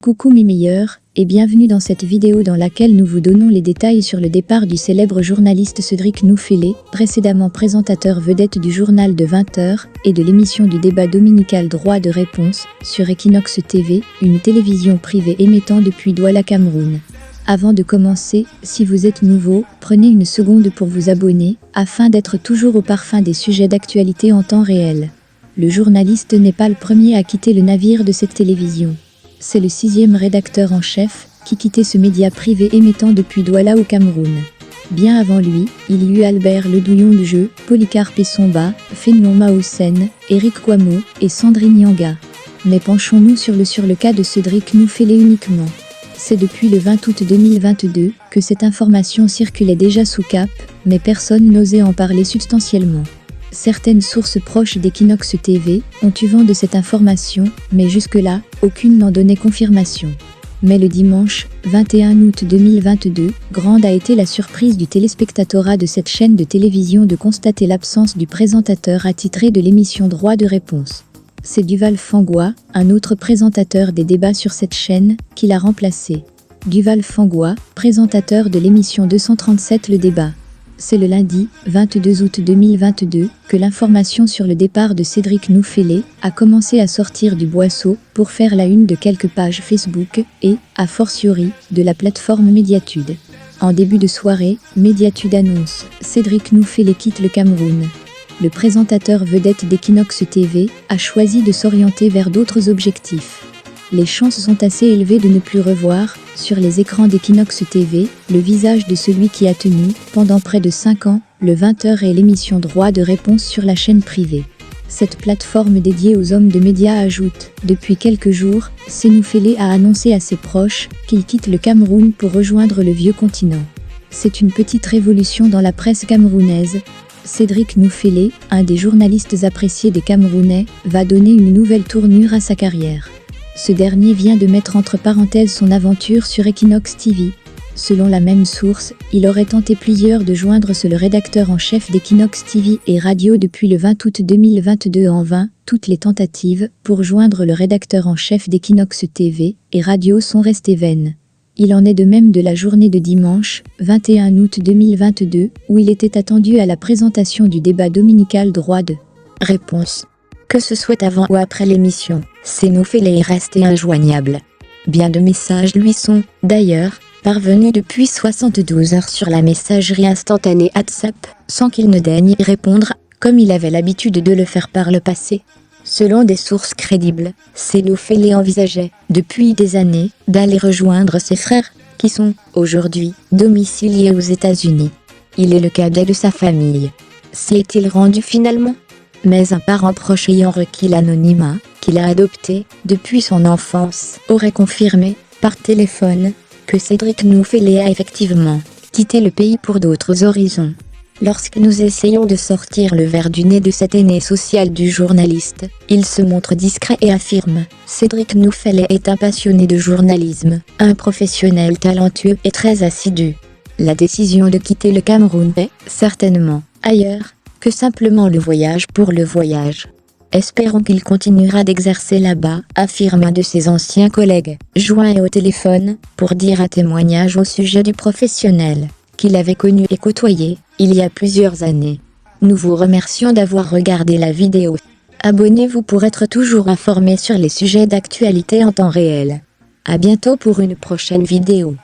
Coucou mes meilleurs, et bienvenue dans cette vidéo dans laquelle nous vous donnons les détails sur le départ du célèbre journaliste Cédric Noufélé, précédemment présentateur vedette du journal de 20h et de l'émission du débat dominical Droit de réponse sur Equinox TV, une télévision privée émettant depuis Douala, Cameroun. Avant de commencer, si vous êtes nouveau, prenez une seconde pour vous abonner, afin d'être toujours au parfum des sujets d'actualité en temps réel. Le journaliste n'est pas le premier à quitter le navire de cette télévision. C'est le 6e rédacteur en chef qui quittait ce média privé émettant depuis Douala au Cameroun. Bien avant lui, il y eut Albert Le Douillon du Jeu, Polycarpe Essomba, Fénon Maoussen, Éric Kouamouo et Sandrine Nyanga. Mais penchons-nous sur le cas de Cédric Noufélé uniquement. C'est depuis le 20 août 2022 que cette information circulait déjà sous Cap, mais personne n'osait en parler substantiellement. Certaines sources proches d'Equinox TV ont eu vent de cette information, mais jusque-là, aucune n'en donnait confirmation. Mais le dimanche, 21 août 2022, grande a été la surprise du téléspectatorat de cette chaîne de télévision de constater l'absence du présentateur attitré de l'émission Droit de réponse. C'est Duval Fangois, un autre présentateur des débats sur cette chaîne, qui l'a remplacé. Duval Fangois, présentateur de l'émission 237 Le Débat. C'est le lundi, 22 août 2022, que l'information sur le départ de Cédric Noufélé a commencé à sortir du boisseau pour faire la une de quelques pages Facebook et, a fortiori, de la plateforme Mediatude. En début de soirée, Mediatude annonce « Cédric Noufélé quitte le Cameroun ». Le présentateur vedette d'Equinox TV a choisi de s'orienter vers d'autres objectifs. Les chances sont assez élevées de ne plus revoir, sur les écrans d'Equinox TV, le visage de celui qui a tenu, pendant près de 5 ans, le 20h et l'émission Droit de réponse sur la chaîne privée. Cette plateforme dédiée aux hommes de médias ajoute, depuis quelques jours, Noufélé a annoncé à ses proches qu'il quitte le Cameroun pour rejoindre le vieux continent. C'est une petite révolution dans la presse camerounaise. Cédric Noufélé, un des journalistes appréciés des Camerounais, va donner une nouvelle tournure à sa carrière. Ce dernier vient de mettre entre parenthèses son aventure sur Equinox TV. Selon la même source, il aurait tenté plusieurs de joindre le rédacteur en chef d'Equinox TV et Radio depuis le 20 août 2022 en vain. Toutes les tentatives pour joindre le rédacteur en chef d'Equinox TV et Radio sont restées vaines. Il en est de même de la journée de dimanche, 21 août 2022, où il était attendu à la présentation du débat dominical Droit de réponse. Que ce soit avant ou après l'émission, Noufélé est resté injoignable. Bien de messages lui sont, d'ailleurs, parvenus depuis 72 heures sur la messagerie instantanée WhatsApp, sans qu'il ne daigne y répondre, comme il avait l'habitude de le faire par le passé. Selon des sources crédibles, Noufélé envisageait, depuis des années, d'aller rejoindre ses frères, qui sont, aujourd'hui, domiciliés aux États-Unis. Il est le cadet de sa famille. S'y est-il rendu finalement ? Mais un parent proche ayant requis l'anonymat, qu'il a adopté depuis son enfance, aurait confirmé, par téléphone, que Cédric Noufélé a effectivement quitté le pays pour d'autres horizons. Lorsque nous essayons de sortir le verre du nez de cet aîné social du journaliste, il se montre discret et affirme « Cédric Noufélé est un passionné de journalisme, un professionnel talentueux et très assidu. La décision de quitter le Cameroun est, certainement, ailleurs, que simplement le voyage pour le voyage. Espérons qu'il continuera d'exercer là-bas, affirme un de ses anciens collègues, joint au téléphone, pour dire un témoignage au sujet du professionnel, qu'il avait connu et côtoyé, il y a plusieurs années. Nous vous remercions d'avoir regardé la vidéo. Abonnez-vous pour être toujours informé sur les sujets d'actualité en temps réel. À bientôt pour une prochaine vidéo.